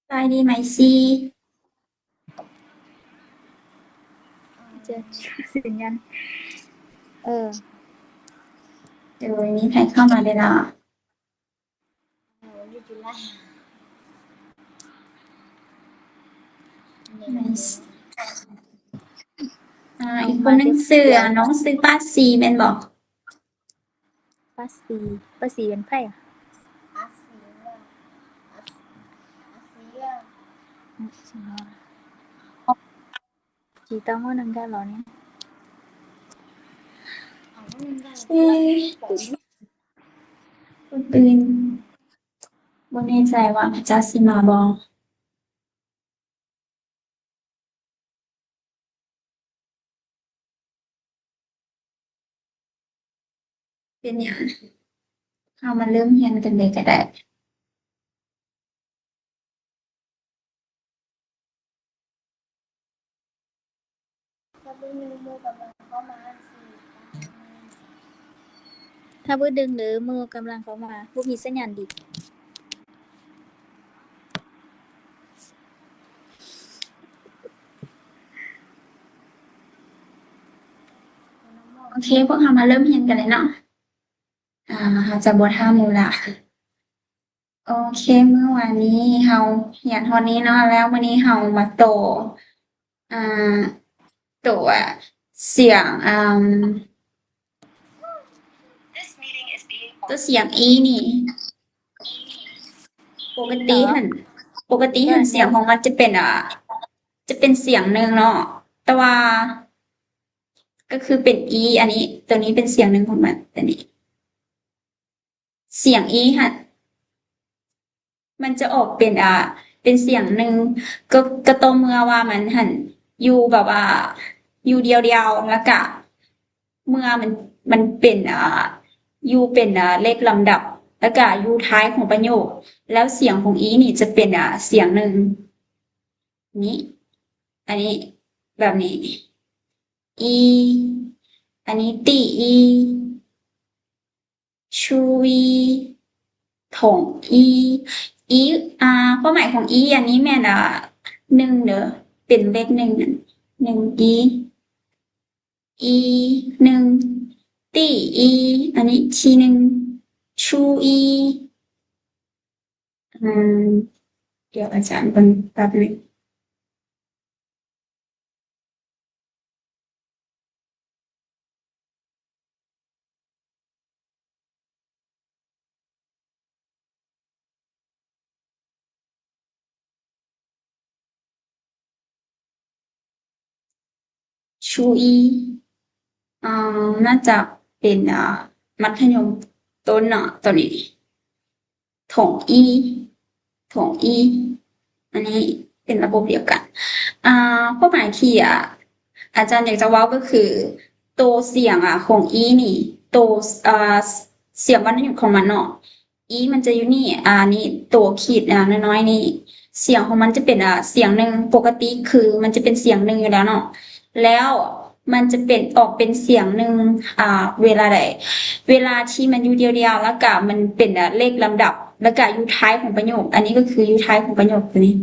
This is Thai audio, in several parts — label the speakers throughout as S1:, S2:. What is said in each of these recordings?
S1: สบายดีไหมซี
S2: จะสัญญาณเออ
S1: เดี๋ยววันนี้ใครเข้ามาได้ละ
S2: วันนี้จุฬา
S1: ไหม
S2: เอา
S1: อีกคน
S2: มาเดี๋ยว
S1: นึงซื้อ
S2: เดี๋ยว
S1: น้องซื้อป้าซีแม่นบอก
S2: ป้าสีเป็นไพ่อะอาเซียอาเซียจีต้องว่านังกันเหรอเนี่ย
S1: เอ้คนอื่นบ่แน่ใจว่าจะสิมาบ่เป็นหยังเข้ามาเริ่มเรียนกันเลยก็ได้
S2: ถ้าบื้อดึงหรือมือกำลังเขามาพวกมีสัญญาณดี
S1: โอเคพวกเรามาเริ่มเรียนกันเลยเนาะเราจะบ่ถามหมู่ละโอเคเมื่อวานนี้เราเรียนฮอดนี้เนาะแล้วมื้อนี้เรามาอ่าตัวเสียงตัวเสียงอีนี่ปก
S2: เหรอ
S1: ติหันปกติหันเสียงของมันจะเป็นจะเป็นเสียงหนึ่งเนาะแต่ว่าก็คือเป็นอีอันนี้ตัวนี้เป็นเสียงหนึ่งของมันตัวนี้เสียงอีค่ะมันจะออกเป็นเป็นเสียงหนึ่งก็ต่อเมื่อว่ามันหันอยู่แบบว่าอยู่เดียวๆแล้วก็เมื่อมันเป็นอยู่เป็นเลขลำดับแล้วก็อยู่ท้ายของประโยคแล้วเสียงของอีนี่จะเป็นเสียงหนึ่งนี้อันนี้แบบนี้อีอันนี้ตีอีชูวีถงอีอีความหมายของอีอันนี้แม่นหนึ่งเด้อเป็นเลขหนึ่งหนึ่งอีหนึ่งตีอีอันนี้ทีหนึ่งชูอีอืมเดี๋ยวอาจารย์เป็นแป๊บหนึงชูอีน่าจะเป็นมัธยมต้นเนาะตัวนี้ถงอีถงอีอันนี้เป็นระบบเดียวกันความหมายที่อาจารย์อยากจะเว้าก็คือตัวเสียงของอีนี่ตัวเสียงวรรณยุกต์ของมันเนาะอีมันจะอยู่นี่นี่ตัวขีดน้อยๆนี่เสียงของมันจะเป็นเสียงหนึ่งปกติคือมันจะเป็นเสียงหนึ่งอยู่แล้วเนาะแล้วมันจะเป็นออกเป็นเสียงหนึ่งเวลาใดเวลาที่มันอยู่เดียวๆแล้วก็มันเป็นเลขลำดับแล้วก็อยู่ท้ายของประโยคอันนี้ก็คืออยู่ท้ายของประโยคตัวนี้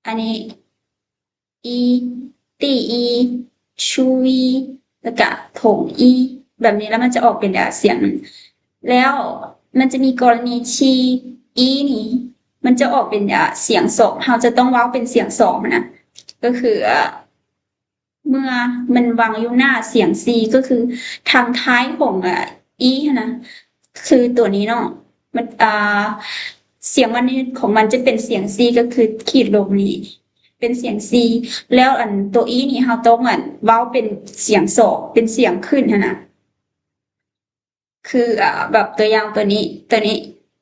S1: อันนี้ อีตีอีชูอีแล้วก็ถงอีแบบนี้แล้วมันจะออกเป็นเสียงแล้วมันจะมีกรณีที่อีนี่มันจะออกเป็นเสียงสองเราจะต้องเว้าเป็นเสียงสองนะก็คือเมื่อมันวางอยู่หน้าเสียงซีก็คือทางท้ายของอีนะคือตัวนี้เนาะมันเสียงมันนี้ของมันจะเป็นเสียงซีก็คือขีดลงนี้เป็นเสียงซีแล้วอันตัวอีนี่เราต้องเว้าเป็นเสียงสองเป็นเสียงขึ้นนะคือแบบตัวอย่างตัวนี้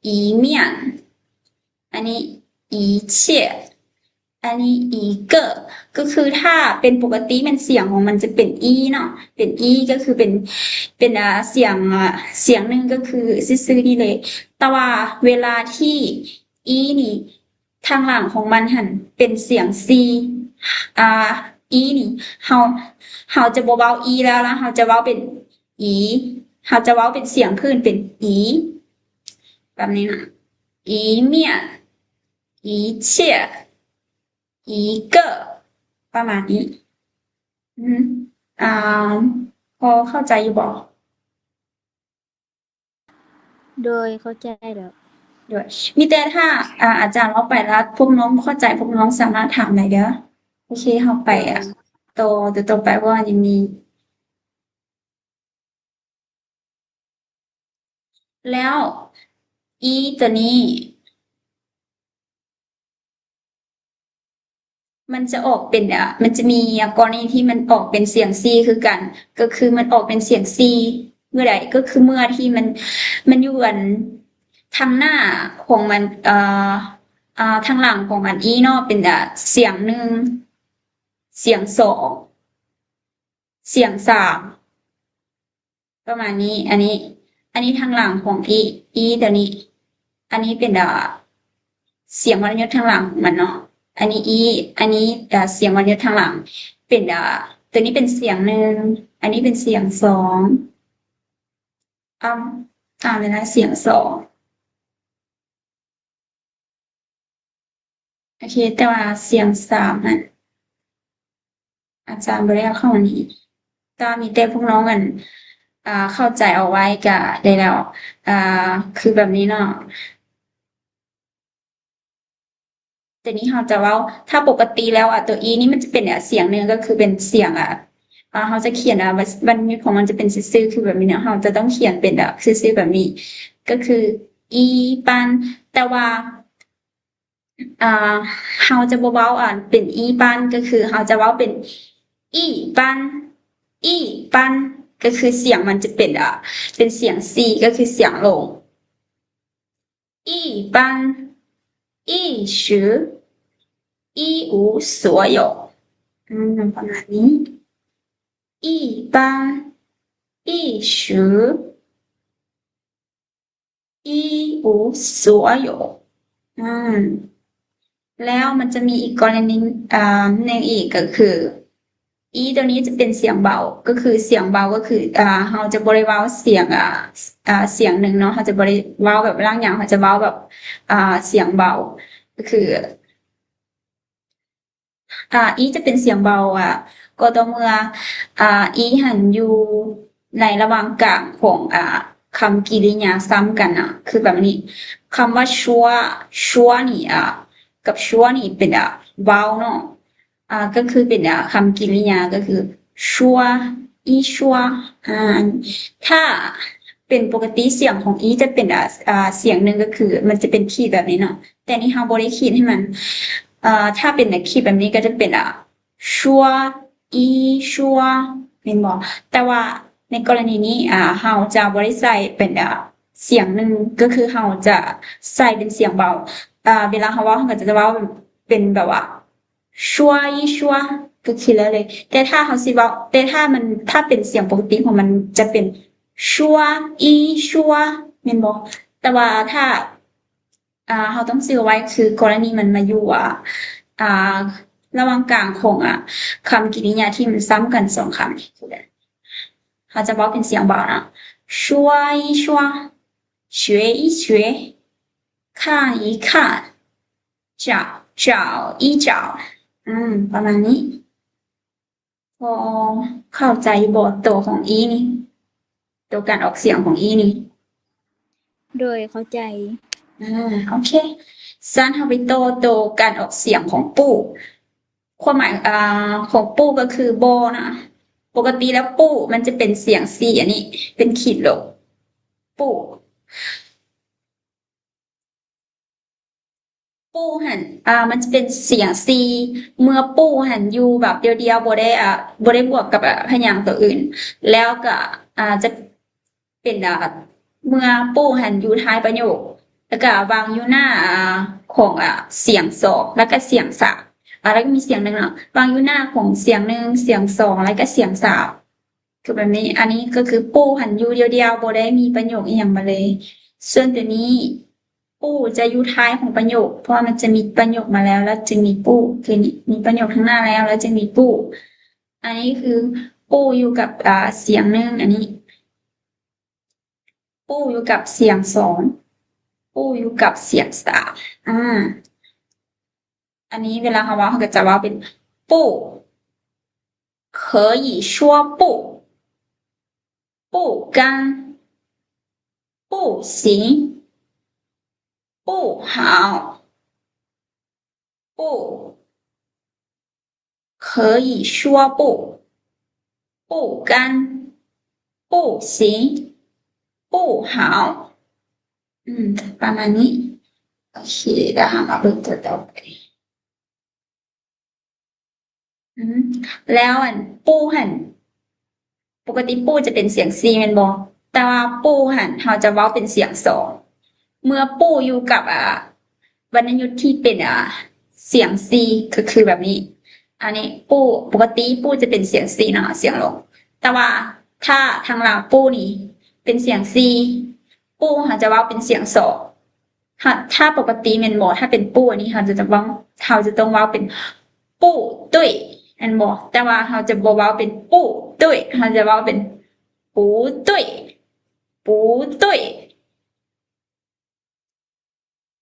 S1: อีเมียนอันนี้อีเชี่ยอันนี้อีเกอร์ก็คือถ้าเป็นปกติมันเสียงของมันจะเป็นอีเนาะเป็นอีก็คือเป็นเสียงเสียงหนึ่งก็คือซื่อๆนี่เลยแต่ว่าเวลาที่อีนี่ทางหลังของมันหันเป็นเสียงซีอ่าอีนี่เฮาเฮาจะบ่เว้าอีแล้วนะเฮาจะเว้าเป็นอีเฮาจะเว้าเป็นเสียงพื้นเป็นอีแบบนี้นะอีเมีย一切一个ประมาณนี้อ่าพอเข้าใจอยู่บ่
S2: โดยเข้าใจแล้ว
S1: ด้วยมีแต่ถ้าอาจารย์เราไปแล้วพวกน้องเข้าใจพวกน้องสามารถถามได้เด้อโอเคเฮาไป
S2: โดย
S1: ต่อไปเพราะว่ายังมีแล้วอีตัวนี้มันจะออกเป็นมันจะมีกรณีที่มันออกเป็นเสียงซีคือกัน ก็คือมันออกเป็นเสียงซีเมื่อใดก็คือเมื่อที่มันอยู่อันทางหน้าของมันทางหลังของอันอีเนาะเป็นเสียงหนึ่งเสียงสองเสียงสามประมาณนี้ อันนี้ทางหลังของอีตัวนี้ อันนี้เป็นเสียงวรรณยุกต์ทางหลังของมันเนาะอันนี้อันนี้เสียงวรรณยุกต์ทางหลัง เป็นตัวนี้เป็นเสียงหนึ่งอันนี้เป็นเสียงสองเลยนะเสียงสองโอเค แต่ว่าเสียงสามนั่นอาจารย์บ่ได้เอาเข้ามานี้ก็มีแต่พวกน้องกันเข้าใจเอาไว้ก็ได้แล้วคือแบบนี้เนาะแต่นี้เราจะเว้าถ้าปกติแล้วตัวอีนี่มันจะเป็นเสียงหนึ่งก็คือเป็นเสียงเราจะเขียนบรรยุกต์ของมันจะเป็นซื่อๆคือแบบนี้เนาะเราจะต้องเขียนเป็นซื่อๆแบบนี้ ก็คืออีปันแต่ว่าอ่าเราจะบ่เว้าเป็นอีปันก็คือเราจะเว้าเป็นอีปันอีปันก็คือเสียงมันจะเป็นเป็นเสียงซีก็คือเสียงลงอีปันอีชืออี无所有ประมาณนี้一般一时一无所有แล้วมันจะมีอีกกรณีหนึ่งอีกก็คืออีตัวนี้จะเป็นเสียงเบาก็คือเสียงเบาก็คือเราจะบริเว้าเสียงเสียงหนึ่งเนาะเราจะบริเว้าแบบร่างอย่างเราจะเว้าแบบเสียงเบาก็คืออีจะเป็นเสียงเบาก็ต่อเมื่ออีหันอยู่ในระหว่างกลางของคำกริยาซ้ำกันคือแบบนี้คำว่าชัวนี่กับชัวนี่เป็นเบาเนาะก็คือเป็นคำกริยาก็คือชัวอีชัวถ้าเป็นปกติเสียงของอีจะเป็นเสียงหนึ่งก็คือมันจะเป็นคีย์แบบนี้เนาะแต่นี่เราบ่ได้คีย์ให้มันถ้าเป็นคีย์แบบนี้ก็จะเป็นชัวอีชัวแม่นบ่แต่ว่าในกรณีนี้เราจะบ่ได้ใส่เป็นเสียงหนึ่งก็คือเราจะใส่เป็นเสียงเบาเวลาเราเว้าเราก็จะเว้าเป็นแบบว่าชัวอีชัวก็คือแล้วเลยแต่ถ้าเราสิเว้าแต่ถ้าเป็นเสียงปกติของมันจะเป็นชัวอีชัวแม่นบ่แต่ว่าถ้าเราต้องซื้อไว้คือกรณีมันมาอยู่อ่าระหว่างกลางของคำกริยาที่มันซ้ำกันสองคำคือเขาจะบอกเป็นเสียงเบานะชัวอีชัว学一学看一看找找一找ประมาณนี้พอเข้าใจบทตัวของอีนี่ตัวการออกเสียงของอีนี่
S2: โดยเข้าใจ
S1: โอเคซันเฮาไปโตการออกเสียงของปู้ความหมายของปู้ก็คือโบนะปกติแล้วปู้มันจะเป็นเสียงซีอันนี้เป็นขีดลบปู้ปู้หันมันจะเป็นเสียงซีเมื่อปู้หันอยู่แบบเดียวๆบ่ได้บวกกับพยางค์ตัวอื่น แล้วก็จะเป็นเมื่อปู้หันอยู่ท้ายประโยค แล้วก็วางอยู่หน้าของเสียงสองแล้วก็เสียงสามแล้วก็มีเสียงหนึ่งเนาะวางอยู่หน้าของเสียงหนึ่งเสียงสองแล้วก็เสียงสามคือแบบนี้ อันนี้ก็คือปู้หันอยู่เดียวๆบ่ได้มีประโยคอีหยังมาเลย ส่วนตัวนี้ปู้จะอยู่ท้ายของประโยค เพราะว่ามันจะมีประโยคมาแล้วจึงมีปู้คือมีประโยคข้างหน้าแล้วจึงมีปู้อันนี้คือปู้อยู่กับเสียงหนึ่งอันนี้ ปู้อยู่กับเสียงสองปู้อยู่กับเสียงสาม อันนี้เวลาเขาเว้าเขาก็จะเว้าเป็น不可以说不不干不行不好不可以说不不干不行不好ประมาณนี้โอเคเดี๋ยวหามาเบิ่งตัวต่อไปแล้วอันปู้หันปกติปู้จะเป็นเสียงซีแม่นบ่แต่ว่าปู้หันเราจะเว้าเป็นเสียงสองเมื่อปู้อยู่กับวรรณยุกต์ที่เป็นเสียงซีก็คือแบบนี้ อันนี้ปู้ปกติปู้จะเป็นเสียงซีเนาะเสียงลงแต่ว่าถ้าทางลาวปู้นี่เป็นเสียงซีปู้เขาจะเว้าเป็นเสียงสองถ้าปกติแม่นบ่ถ้าเป็นปู้อันนี้เราจะต้องเว้าเป็นปู้ตุ้ยแม่นบ่แต่ว่าเราจะบ่เว้าเป็นปู้ตุ้ยเราจะเว้าเป็นปูตุ้ยปูตุ้ย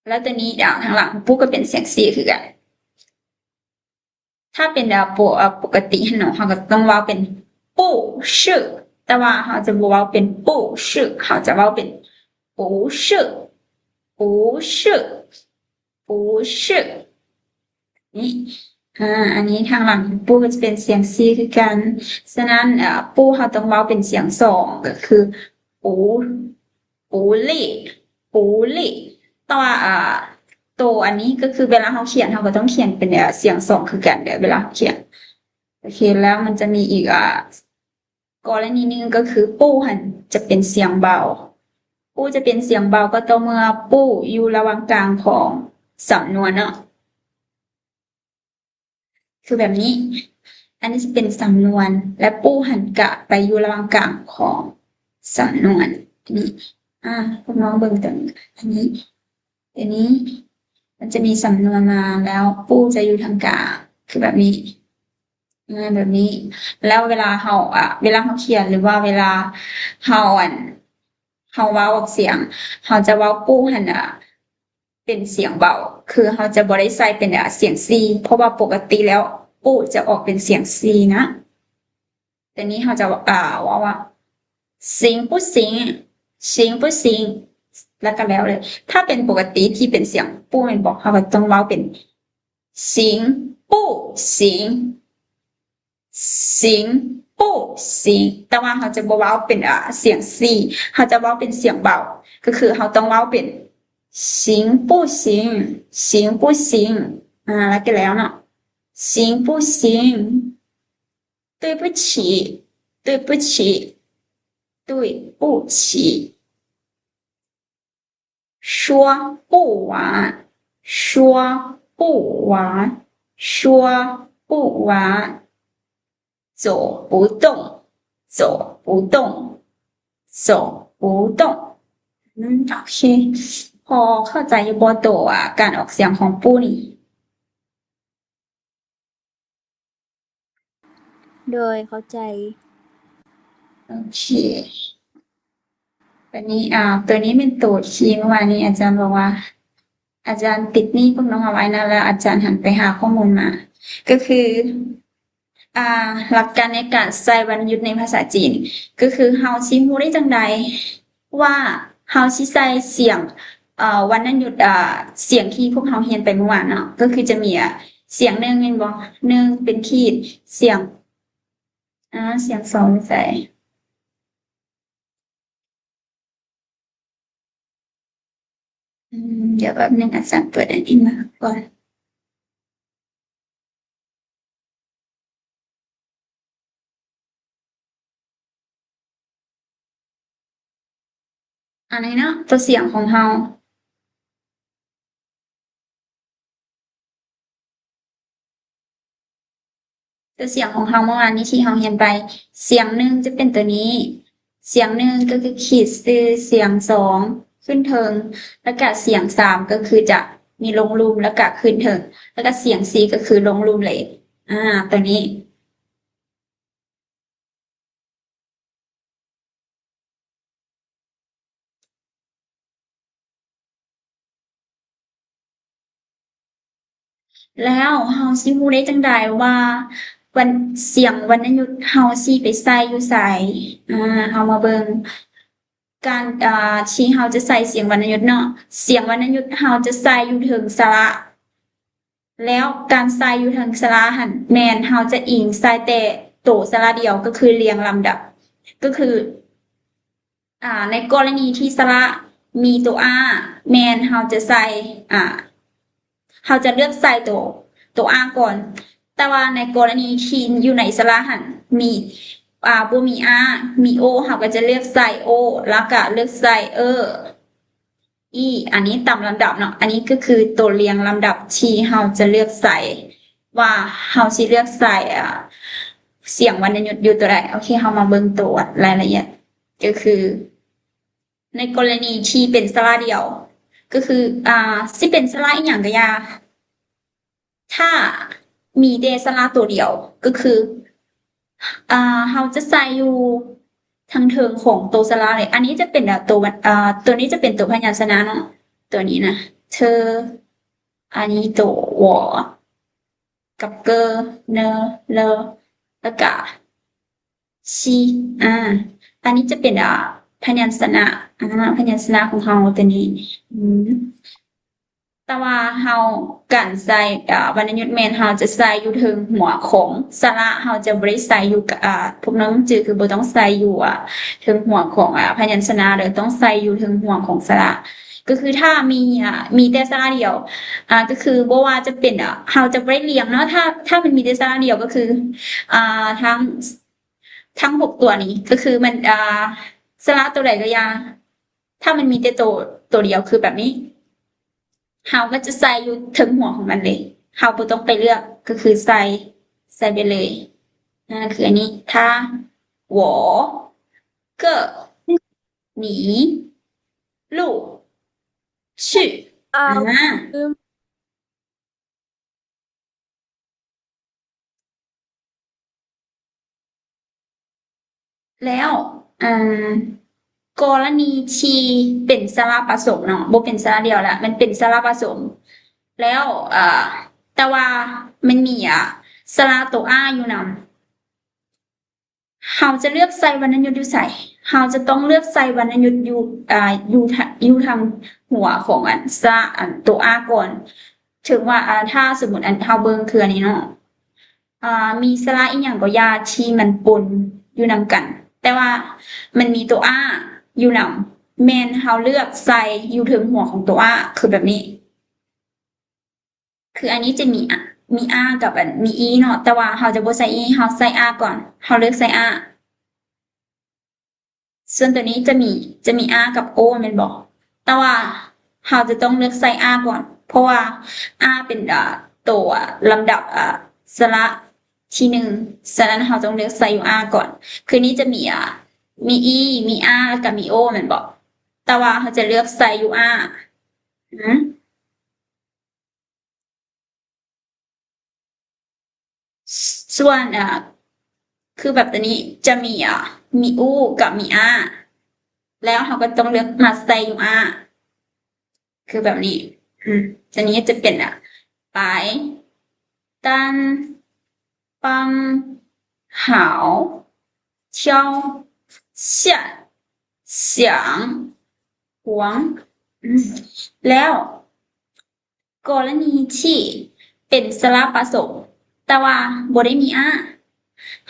S1: แล้วตัวนี้ทางหลังปู้ก็เป็นเสียงซีคือกันถ้าเป็นปกติเนาะเราก็ต้องเว้าเป็นปู้ชื่อแต่ว่าเราจะบ่เว้าเป็นปู้ชื่อเราจะเว้าเป็นปูชื่อปูชื่อปูชื่อนี่อันนี้ทางหลังปูก็จะเป็นเสียงซีคือกันฉะนั้นปูเราต้องเว้าเป็นเสียงสองก็คือปูปูลี่ปูลี่ต่อตัวอันนี้ก็คือเวลาเราเขียนเราก็ต้องเขียนเป็นเสียงสองคือกันเวลาเขียนโอเคแล้วมันจะมีอีกกรณีนึงก็คือปูหันจะเป็นเสียงเบาปูจะเป็นเสียงเบาก็ต่อเมื่อปูอยู่ระหว่างกลางของสำนวนเนาะคือแบบนี้ อันนี้จะเป็นสำนวนและปูหันกะไปอยู่ระหว่างกลางของสำนวนนี่พวกน้องเบิ่งตรงอันนี้มันจะมีสำนวนมาแล้วปูจะอยู่ทางกลางคือแบบนี้แบบนี้ แล้วเวลาเขาเขียนหรือว่าเวลาเขาเว้าออกเสียงเขาจะเว้าปูหันเป็นเสียงเบาคือเขาจะบ่ได้ใส่เป็นเสียงซีเพราะว่าปกติแล้วปูจะออกเป็นเสียงซีนะแต่นี้เขาจะว่า行不行行不行แล้วก็แล้วเลย ถ้าเป็นปกติที่เป็นเสียงปูมันบอกเขาก็ต้องเว้าเป็น行不行行不行แต่ว่าเขาจะบ่เว้าเป็นเสียงซีเขาจะเว้าเป็นเสียงเบาก็คือเขาต้องเว้าเป็น行不行行不行แล้วก็แล้วเนาะ行不行对不起对不起对不起说不完说不完说不完走不动走不动走不动โอเคพอเข้าใจอยู่บ่ตัวการออกเสียงของปูนี่
S2: โดยเข้าใจ
S1: โอเควันนี้ตัวนี้เป็นตัวที่เมื่อวานนี้อาจารย์บอกว่า อาจารย์ติดหนี้พวกน้องเอาไว้นะแล้วอาจารย์หันไปหาข้อมูลมา ก็คือหลักการในการใส่วรรณยุกต์ในภาษาจีน ก็คือเฮาสิรู้ได้จังใดว่าเฮาสิใส่เสียงวรรณยุกต์เสียงที่พวกเฮาเรียนไปเมื่อวานเนาะก็คือจะมีเสียงหนึ่งแม่นบ่หนึ่งเป็นขีดเสียงเสียงสองใส่เดี๋ยวแป๊บนึงอาจารย์เปิดอันนี้มาก่อนอันนี้เนาะตัวเสียงของเฮาตัวเสียงของเฮาเมื่อวานนี้ที่เฮาเรียนไป เสียงหนึ่งจะเป็นตัวนี้ เสียงหนึ่งก็คือขีดเสียงสองขึ้นเทิงแล้วก็เสียงสามก็คือจะมีลงรูมแล้วก็ขึ้นเทิงแล้วก็เสียงสี่ก็คือลงรูมเลยตัวนี้ แล้วเฮาสิรู้ได้จั่งใดว่าวันเสียงวรรณยุกต์เฮาสิไปใส่อยู่ไสเฮามาเบิ่งการที่เฮาจะใส่เสียงวรรณยุกต์เนาะเสียงวรรณยุกต์เฮาจะใส่อยู่เทิงสระแล้วการใส่อยู่เทิงสระหั่นแม่นเฮาจะอิงใส่แต่โตสระเดียวก็คือเรียงลำดับก็คือในกรณีที่สระมีตัว r แม่นเฮาจะใส่อ่า เราจะเลือกใส่ตัว R ก่อน แต่ว่าในกรณีที่อยู่ในสระหันมีบ่มี R มี O เราก็จะเลือกใส่ O แล้วก็เลือกใส่ E อันนี้ตามลำดับเนาะอันนี้ก็คือตัวเรียงลำดับที่เราจะเลือกใส่ว่าเราสิเลือกใส่เสียงวรรณยุกต์อยู่ตัวใดโอเคเรามาเบิ่งตัวรายละเอียดก็คือ ในกรณีที่เป็นสระเดียว ก็คือสิเป็นสระอีหยังก็อย่า ถ้ามีเดสลาตัวเดียวก็คือเราจะใส่อยู่ทางเทิงของตัวสลาเลยอันนี้จะเป็นตัวนี้จะเป็นตัวพยัญชนะเนาะตัวนี้นะเธออันนี้ตัววอกับเกอเนเลแล้วก็ชีอันนี้จะเป็นพยัญชนะพยัญชนะของเราตัวนี้อืม แต่ว่าเราการใส่วรรณยุกต์แม่นเราจะใส่อยู่ถึงหัวของสระเราจะบ่ได้ใส่อยู่กับพวกนั้นจือคือบ่ต้องใส่อยู่ถึงหัวของพยัญชนะเลยต้องใส่อยู่ถึงหัวของสระก็คือถ้ามีแต่สระเดียวก็คือบ่ว่าจะเป็นเราจะบ่ได้เรียงเนาะถ้ามันมีแต่สระเดียวก็คืออ่าทั้งทั้ง6ตัวนี้ก็คือมันสระตัวใดก็อย่าถ้ามันมีแต่ตัวเดียวคือแบบนี้ เราก็จะใส่อยู่ถึงหัวของมันเลยเราบ่ต้องไปเลือกก็คือใส่ไปเลยนั่นคืออันนี้ถ้า我个你路去
S2: อ่า
S1: อ่า
S2: ลืม
S1: แล้วอ่ากรณีที่เป็นสระผสมเนาะบ่เป็นสระเดียวละมันเป็นสระผสมแล้วแต่ว่ามันมีสระตัว R อยู่นำ เราจะเลือกใส่วรรณยุกต์อยู่ไสเราจะต้องเลือกใส่วรรณยุกต์อยู่ทางหัวของตัว R ก่อนถึงว่าถ้าสมมุติเราเบิ่งคืออันนี้เนาะมีสระอีหยังก็อย่าที่มันปนอยู่นำกัน แต่ว่ามันมีตัว R อยู่นำแม่นเราเลือกใส่อยู่ถึงหัวของตัว R คือแบบนี้ คืออันนี้จะมี R กับมี E เนาะแต่ว่าเราจะบ่ใส่ E เราใส่ R ก่อนเราเลือกใส่ R ส่วนตัวนี้จะมี R กับ O แม่นบ่แต่ว่าเราจะต้องเลือกใส่ R ก่อน เพราะว่า R เป็นตัวลำดับสระที่หนึ่งฉะนั้นเราต้องเลือกใส่อยู่ R ก่อน คือนี้จะมี E มี R แล้วก็มี O แม่นบ่แต่ว่าเราจะเลือกใส่อยู่ R อืมส่วนคือแบบตัวนี้จะมี U กับมี R แล้วเราก็ต้องเลือกมาใส่อยู่ R คือแบบนี้อันนี้จะเป็น白单帮好挑下想หวงแล้วกรณีที่เป็นสระผสมแต่ว่าบ่ได้มี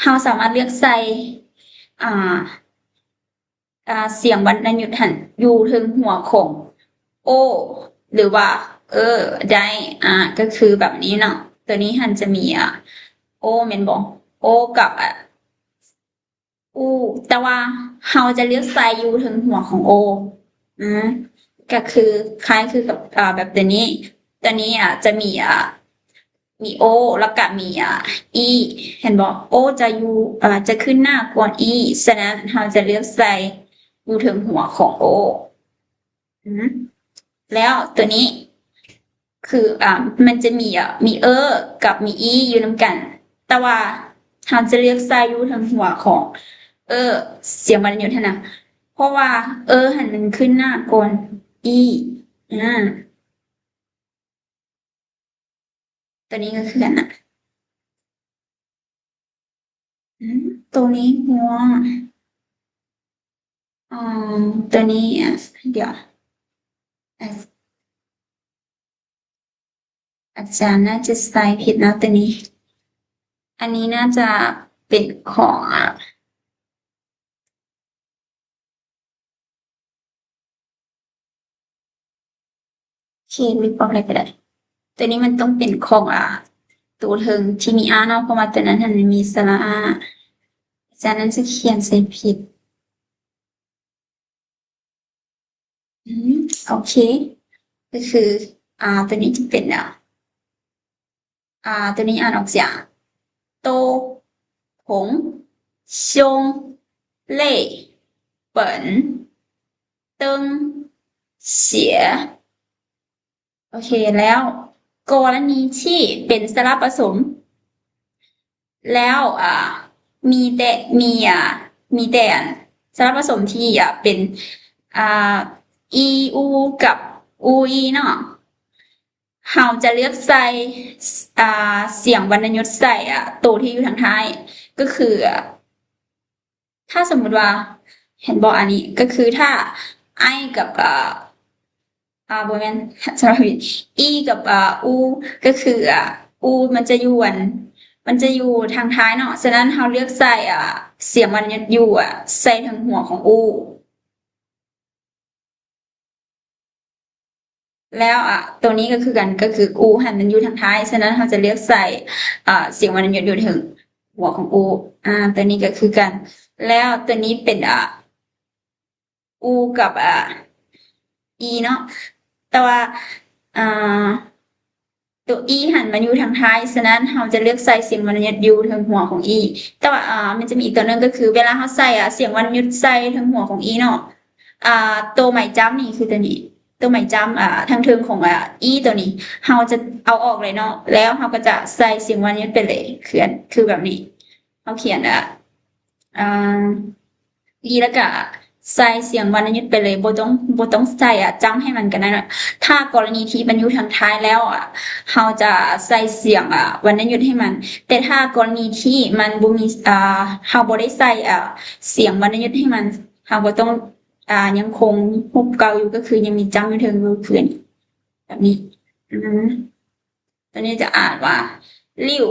S1: เราสามารถเลือกใส่อ่าเสียงวรรณยุกต์หันอยู่ถึงหัวของโอหรือว่าได้ก็คือแบบนี้เนาะตัวนี้หันจะมีโอแม่นบ่โอกับอูแต่ว่าเราจะเลือกใส่อยู่ถึงหัวของโออืมก็คือคล้ายคือกับแบบตัวนี้จะมีโอแล้วก็มีอีเห็นบ่โอจะอยู่จะขึ้นหน้าก่อนอีฉะนั้นเราจะเลือกใส่อยู่ถึงหัวของโออืมแล้วตัวนี้คือมันจะมีกับมีอีอยู่นำกัน แต่ว่าเราจะเลือกใส่อยู่ถึงหัวของเออเสียงวรรณยุกต์หั้นน่ะเพราะว่าหันมันขึ้นหน้าก่อนอีอ่า ตัวนี้ก็คือกันนะตัวนี้หัวอืตัวนี้เดี๋ยวอ่ะอาจารย์น่าจะใส่ผิดนะตัวนี้ อันนี้น่าจะเป็นของเคมีปอกอะไรก็ได้ตัวนี้มันต้องเป็นของตัวเทิงที่มีเนาะเพราะว่าตัวนั้นมันมีสระอาจารย์นั้นจะเขียนใส่ผิดโอเคก็คือตัวนี้จะเป็นตัวนี้อ่านออกเสียงโตผงชงเล่เปิ่นเติ้งเสียโอเคแล้วกรณีที่เป็นสระผสม แล้วมีแต่มีมีแต่สารผสมที่เป็นอ่าอีอูกับอูอีเนาะเราจะเลือกใส่เสียงวรรณยุกต์ใส่ตัวที่อยู่ทางท้ายก็คือถ้าสมมุติว่าเห็นบอกอันนี้ก็คือถ้าไอกับบแม่นสำหรับอีกับอูก็คืออูมันจะอยู่มันจะอยู่ทางท้ายเนาะฉะนั้นเราเลือกใส่เสียงมันอยู่ใส่ทางหัวของอูแล้วตัวนี้ก็คือกันก็คืออูหันมันอยู่ทางท้ายฉะนั้นเราจะเลือกใส่เสียงมันอยู่ถึงหัวของอูตัวนี้ก็คือกันแล้วตัวนี้เป็นอูกับอีเนาะแต่ว่าอ่า ตัวอีหันมาอยู่ทางท้ายฉะนั้นเราจะเลือกใส่เสียงวรรณยุกต์อยู่ทางหัวของอีแต่ว่ามันจะมีอีกตัวหนึงก็คือเวลาเราใส่เสียงวรรณยุกต์ใส่ทางหัวของอีเนาะตัวหมายจับนี่คือตัวนี้ตัวหมายจับทางเทิงของอีตัวนี้เราจะเอาออกเลยเนาะแล้วเราก็จะใส่เสียงวรรณยุกต์ไปเลยคือแบบนี้เราเขียนอ่า ดีแล้วก็ใส่เสียงวรรณยุกต์ไปเลยบ่ต้องใส่จ้ำให้มันกันนะถ้ากรณีที่มันอยู่ทางท้ายแล้วเราจะใส่เสียงวรรณยุกต์ให้มันแต่ถ้ากรณีที่มันบ่มีเราบ่ได้ใส่เสียงวรรณยุกต์ให้มันเราก็ต้องยังคงรูปเก่าอยู่ก็คือยังมีจ้ำอยู่เทิงอยู่คืออนแบบนี้อืมตัวนี้จะอ่านว่าลิ่ว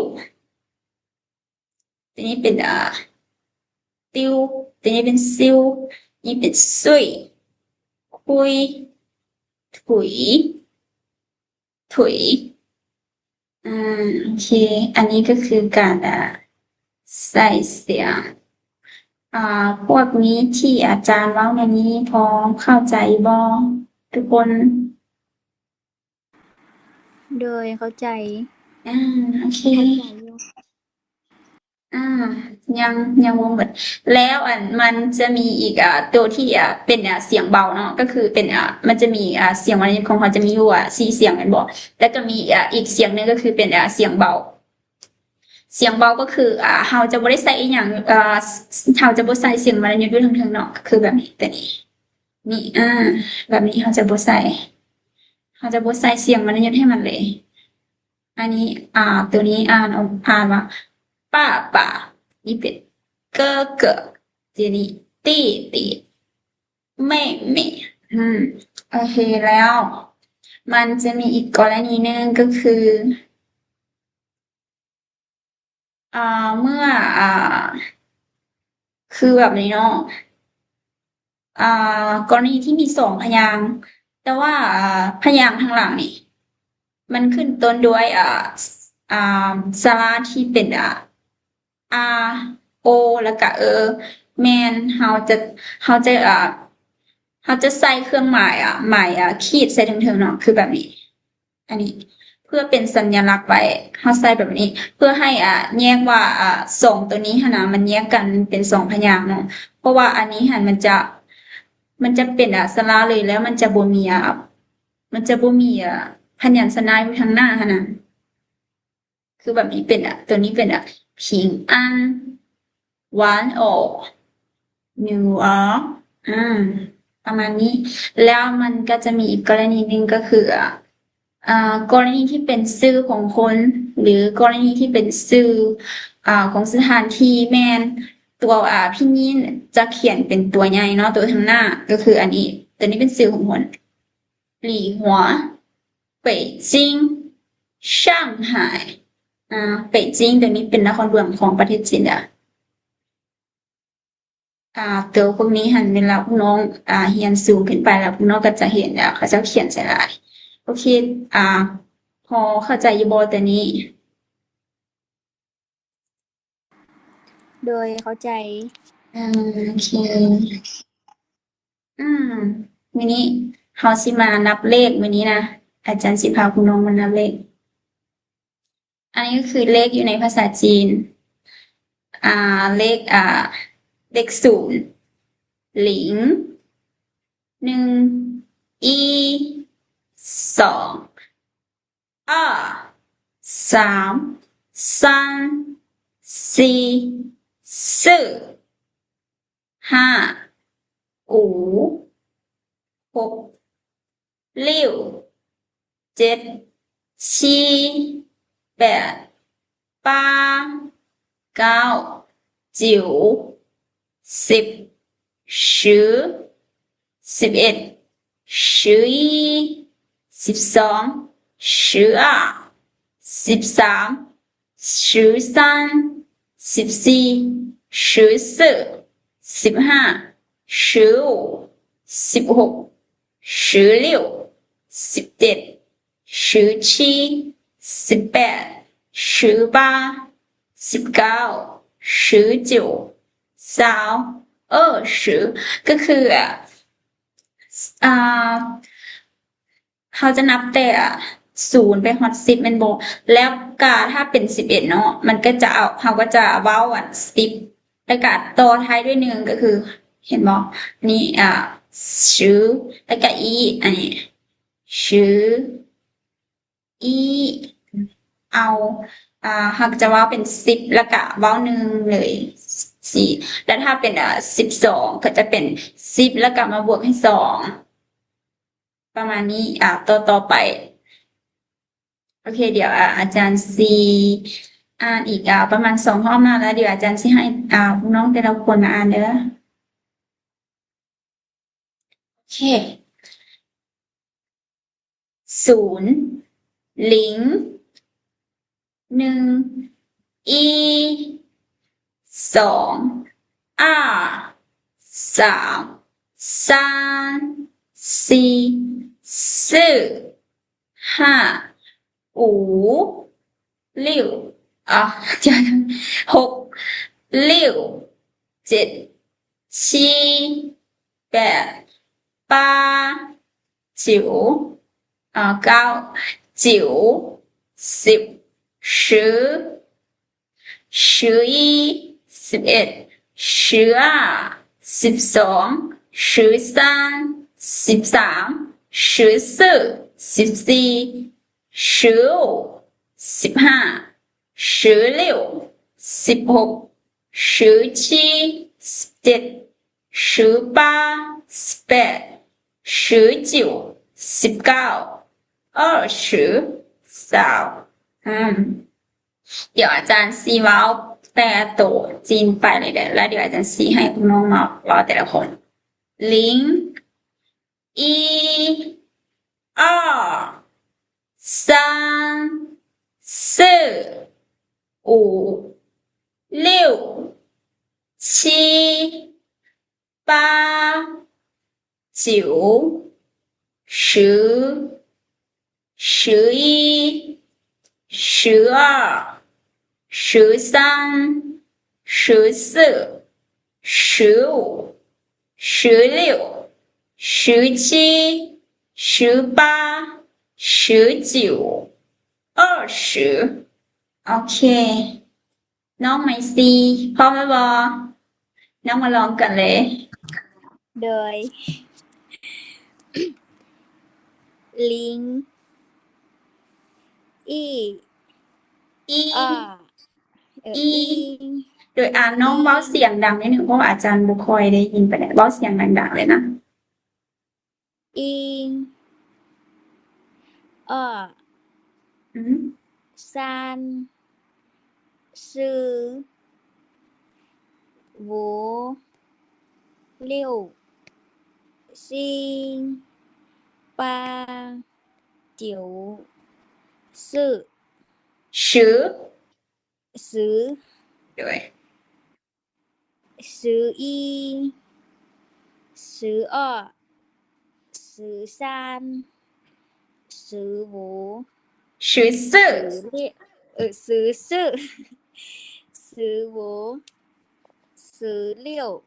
S1: ตัวนี้เป็นติ้วตัวนี้เป็นซิวนี่เป็นซุยคุยถุยถุยโอเคอันนี้ก็คือการใส่เสียงพวกนี้ที่อาจารย์เว้าในนี้พอเข้าใจบ่ทุกคน
S2: โดยเข้าใจ
S1: โอเค
S2: เข้าใจอยู่
S1: อ่ายังยังบ่หมดแล้วมันจะมีอีกตัวที่เป็นเสียงเบาเนาะก็คือเป็นมันจะมีเสียงวรรณยุกต์ของเขาจะมีอยู่4เสียงแม่นบ่แล้วก็มีอีกเสียงหนึงก็คือเป็นเสียงเบาเสียงเบาก็คือเราจะบ่ได้ใส่อีหยังเราจะบ่ใส่เสียงวรรณยุกต์อยู่เทิงๆเนาะก็คือแบบนี้ตัวนี้นี่แบบนี้เราจะบ่ใส่เราจะบ่ใส่เสียงวรรณยุกต์ให้มันเลย อันนี้ตัวนี้อ่านว่าป้าป่านี่เป็นเก้อเก้อทีนี้ตี้ตี้แม่แม่โอเคแล้ว มันจะมีอีกกรณีหนึ่งก็คือเมื่อคือแบบนี้เนาะกรณีที่มีสองพยางค์แต่ว่าพยางค์ข้างหลังนี่ มันขึ้นต้นด้วยอ่าสระที่เป็นR O แล้วก็แม่นเราจะใส่เครื่องหมายหมายขีดใส่เทิงๆเนาะคือแบบนี้อันนี้เพื่อเป็นสัญลักษณ์ไว้เราใส่แบบนี้ เพื่อให้แยกว่าสองตัวนี้หั้นน่ะมันแยกกันเป็นสองพยางค์เนาะเพราะว่าอันนี้หั้นมันจะเป็นสระเลยแล้วมันจะบ่มีพยัญชนะอยู่ทางหน้าหั้นน่ะ คือแบบนี้เป็นตัวนี้เป็นพิงอันหวานออกหนูอ๋อประมาณนี้ แล้วมันก็จะมีอีกกรณีหนึ่งก็คือ กรณีที่เป็นชื่อของคน หรือกรณีที่เป็นชื่อของสถานที่แม่นตัว拼音จะเขียนเป็นตัวใหญ่เนาะตัวข้างหน้าก็คืออันนี้ตัวนี้เป็นชื่อของคนหลี่หัว北京上海北京ตัวนี้เป็นนครหลวงของประเทศจีนตัวพวกนี้หันเวลาพวกน้องเรียนสูงขึ้นไปแล้วพวกน้องก็จะเห็นเขาจะเขียนใส่ลายโอเคพอเข้าใจอยู่บ่ตัวนี้
S2: โดยเข้าใจ
S1: โอเคมื้อนี้เฮาสิมานับเลขมื้อนี้นะอาจารย์สิพาคุณน้องมานับเลข อันนี้ก็คือเลขอยู่ในภาษาจีนเลขเลขศูนย์หลิงหนึ่งอีสองสามสี่ห้าหกเจ็ดแปดเก้าสิบ11 12 13 14 15 16 16 15 16 17 18 19 20ก็คือเขาจะนับแต่ศูนย์ไปฮอด10แม่นบ่แล้วก็ถ้าเป็น11เนาะมันก็จะเขาก็จะเว้า10แล้วก็ต่อท้ายด้วย1ก็คือ เห็นบ่นี่ชื่อแล้วก็อีอันนี้ชื่ออีเอาเขาจะเว้าเป็น10แล้วก็เว้า1เลย4แล้วถ้าเป็น12ก็จะเป็น10แล้วก็มาบวกให้2ประมาณนี้ต่อไปโอเคเดี๋ยวอาจารย์ซีอ่านอีกประมาณ2รอบหน้าแล้วเดี๋ยวอาจารย์สิให้น้องแต่ละคนมาอ่านเด้อโอเคศูนย์หลิง1อี234566 7 8 9 10 11 12 13 14 15 16 16 15 16 17 18 19 เดี๋ยวอาจารย์ซีเว้าแต่ตัวจีนไปเลยเด้อแล้วเดี๋ยวอาจารย์ซีให้น้องมาเว้าแต่ละคนลิง一二三四五六七八九十11 12 13 14 15 16 17 18 19 20โอเคน้องไมซีพร้อมแล้วบ่น้องมาลองกันเลย
S2: โดย ลิงอี
S1: อี
S2: อ้าอี
S1: โดยน้องเว้าเสียงดังนิดนึงเพราะว่าอาจารย์บ่ค่อยได้ยินปานใดเว้าเสียงดังๆเลยนะ
S2: อิง二
S1: 嗯，
S2: 三四五六七八九十
S1: 十，
S2: 十
S1: 对，1112131514，141516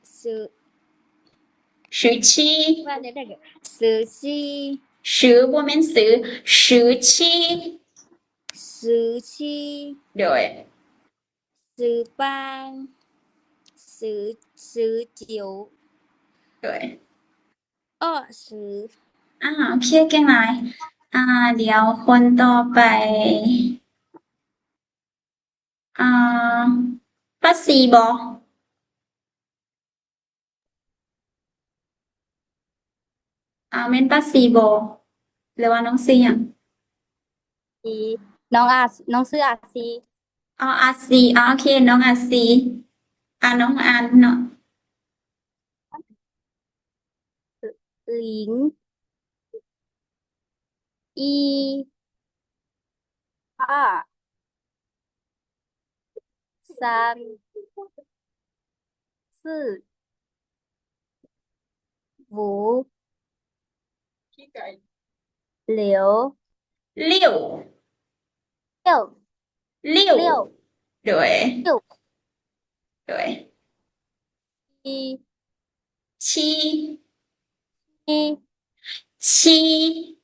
S2: 十
S1: 17，
S2: ว่าได้个17
S1: 十不免十，17，17对，1819对，20โอเคเก่งหลายเดี๋ยวคนต่อไปอ่าป้าซีบอเม่นป้าซีบอหรือว่าน้องซีอ่ะ
S2: ซีน้องอาน้องชื่ออาซี
S1: อาซีโอเคน้องอาซีน้องอันเนาะ
S2: หลิง一二三四五六
S1: 六
S2: 六
S1: 六，
S2: 六
S1: 对
S2: 六
S1: 对，
S2: 七
S1: 七
S2: 七
S1: 七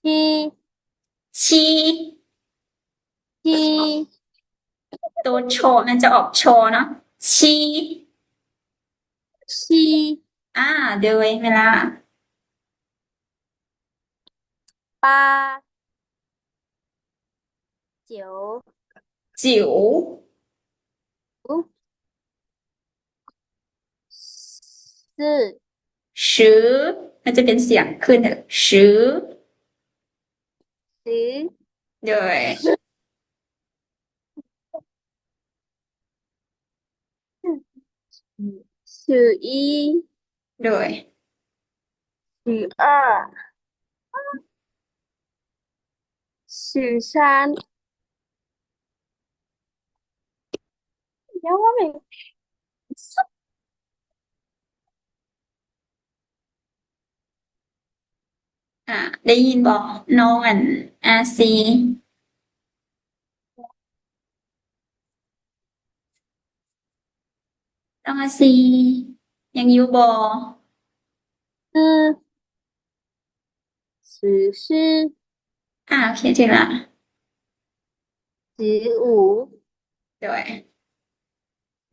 S2: 七
S1: 七
S2: 七
S1: ตัวโชมันจะออกโชเนาะชี้
S2: 七
S1: โดยเวลา
S2: 八九
S1: จิ๋ว
S2: 四
S1: ชือมันจะเป็นเสียงขึ้นชือ
S2: 十
S1: โดย
S2: 11
S1: โดย
S2: 1213ยังว่าไม่
S1: ได้ยินบอกน้องอาซีน้องอาซียังอยู่บ่
S2: 四14
S1: โอเคถึงละ
S2: 15
S1: โดย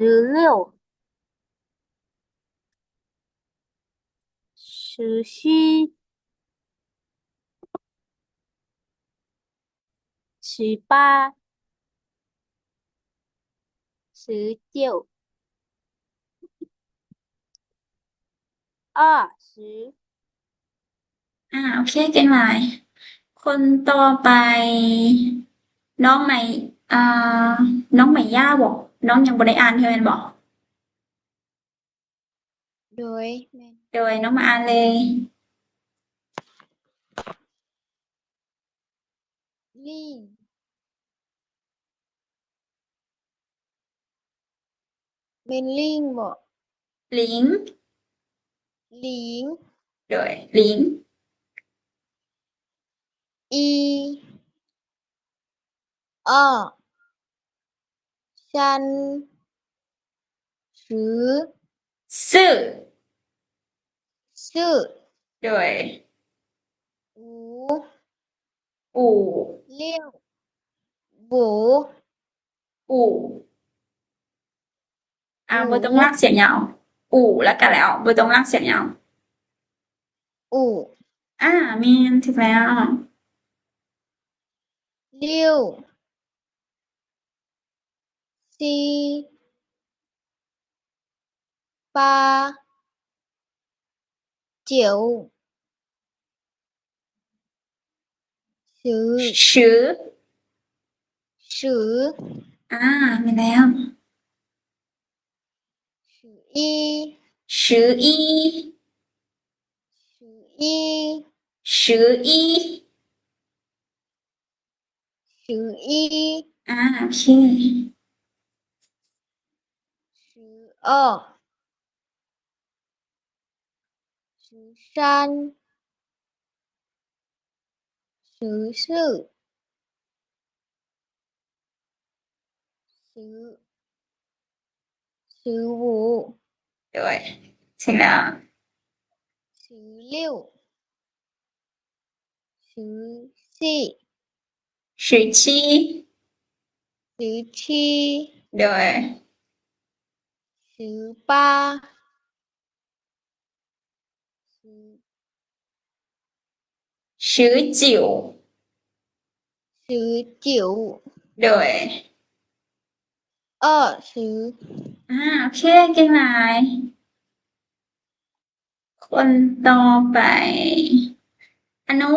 S2: 1617181920
S1: โอเคเก่งหลายคนต่อไปน้องใหม่อ่าน้องใหม่ย่าบอกน้องยังบ่ได้อ่านใช่ไหมนบอก
S2: โดยแม่น
S1: โดยน้องมาอ่านเลย
S2: ลิงเป็นลิงบ่
S1: หลิง
S2: หลิง
S1: โดยหลิง
S2: อีอ้อฉันถือ
S1: ซื่อ
S2: ชื่อ
S1: โดย
S2: อู
S1: อู่
S2: เลี้ยวบู
S1: อู่
S2: อู
S1: บ่ต้องลากเสียงยาวอู่แล้วก็แล้วบ่ต้องลากเสียงยาว
S2: อู
S1: แม่นถูกแล้ว
S2: เลี้ยวซีปาเจียว สือ
S1: ชื่อ
S2: สือ
S1: มีแล้ว
S2: สืออี
S1: ชื่ออี
S2: สืออี
S1: ชื่ออี
S2: สืออี
S1: โอเค
S2: สืออ้อสือซันสือซื่อสือสือหู
S1: 对，ถึงแล้ว
S2: สือลิ่วสือซี่
S1: 17
S2: สือชี
S1: 对，
S2: สือป้าสือ
S1: 19
S2: สือจิ๋ว
S1: 对，
S2: สือ
S1: โอเคเก่งหลายคนต่อไปอนุ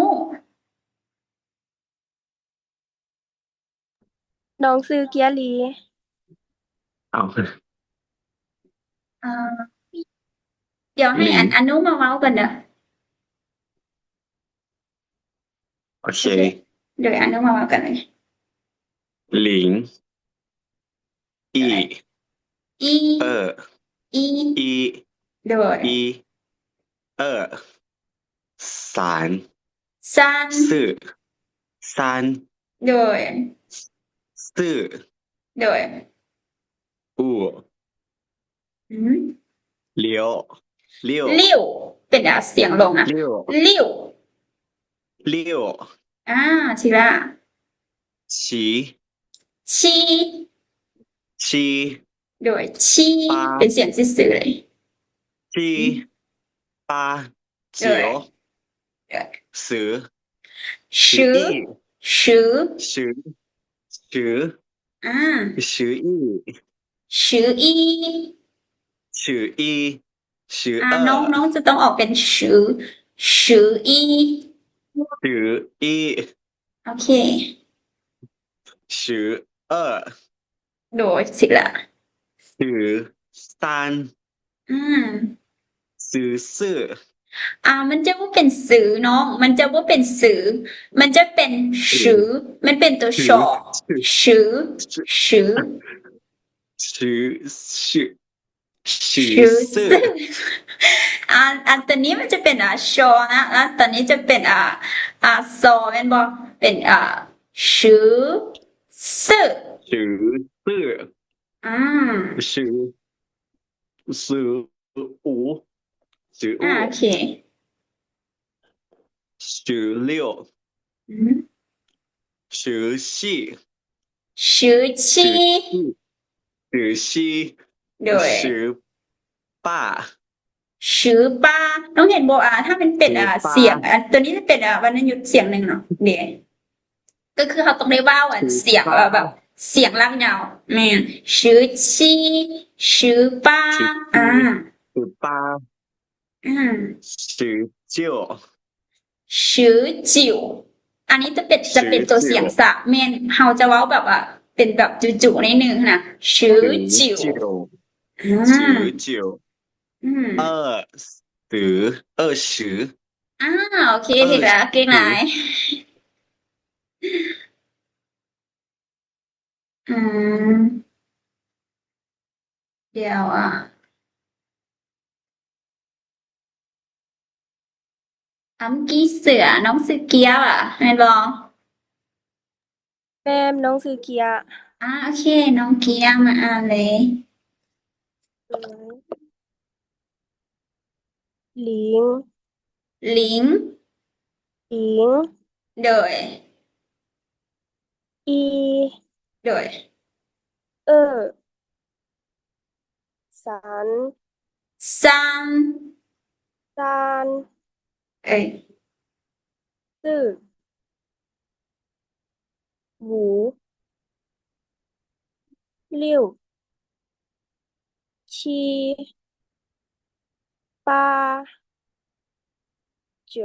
S3: น้องซื้อเกียร์หลี
S4: เอา
S1: เอ่อเดี๋ยวให้
S4: ลิง
S1: อนุมาเว้ากันเด้อ
S4: โอเค
S1: โอเค เดี๋ยวอนุมาเว้ากันเลย
S4: หลิง อี
S1: อี
S4: เออ
S1: อี
S4: อี
S1: 对，
S4: อี เออ สาร
S1: 三
S4: สื่อซาน
S1: 对
S4: ซื่อ
S1: 对，
S4: อู่
S1: 嗯，
S4: เลี้ยวเลี้ยว
S1: 六เป็นเสียงลงนะ
S4: เลี้ยว
S1: 六
S4: เลี้ยว
S1: ทีละ
S4: ฉี
S1: 七
S4: ชี
S1: 对七
S4: ปา
S1: เป็นเสียงซื่อๆเลย
S4: จีปาเจียว
S1: 对，
S4: สือ
S1: 十
S4: อี
S1: 十
S4: ชือชือ
S1: อ่า
S4: ชืออี
S1: 十一
S4: ชืออีชือเออ
S1: น้องจะต้องออกเป็น十一
S4: ชืออี
S1: โอเค
S4: ชือเออ
S1: โดยสิละ
S4: ชือซาน
S1: อืม
S4: สือซื่อ
S1: มันจะว่าเป็นสื่อน้อง มันจะว่าเป็นสื่อ มันจะเป็นสือมันเป็นตัวชอสือสือ
S4: ชือชือชือ
S1: สือ
S4: ซื่อ
S1: ซื่อตอนนี้มันจะเป็นชอนะแล้วตอนนี้จะเป็นซอเป็นบอกเป็นสือซื่อ
S4: ชือซื่อ
S1: อืม
S4: ชือสืออูสืออู
S1: โอเค
S4: ชือเลี้ยว
S1: อืม
S4: ชือชี
S1: สือชี
S4: ชือชี
S1: โดย
S4: ชือป้า
S1: สือป้าน้องเห็นบอกถ้ามันเป็น
S4: สือป้า
S1: เสียงตัวนี้จะเป็นวรรณยุกต์เสียงหนึ่งเนาะเดี๋ยวก็คือเขาต้องได้ว่าเสียงแบบเสียงลากยาวแม่นสือชีสือป้า
S4: สือป้า
S1: อืม
S4: สือเจียว
S1: สือจิ๋วอันนี้จะเป็นตัวเสียงสระแม่นเขาจะเว้าแบบเป็นแบบจู่ๆนิดนึงนะสือจิ๋ว อื
S4: สื
S1: ม
S4: อเจียว
S1: อืม
S4: สือสือ
S1: โอเคทีละเก่งหลายอืมเดี๋ยวเมื่อกี้เสือน้องซื้อเกียวแม่นบ่
S3: แม่มน้องซื้อเกียร์
S1: โอเค น้องเกียวมาอ่านเลย
S3: หลิง
S1: ลิง
S3: หลิง
S1: โดย
S3: อี
S1: โดย
S3: เออสัน
S1: ซัน
S3: ซาน
S1: เอ้ย
S3: ซื่อหู ลิ่ว ชีปาโจ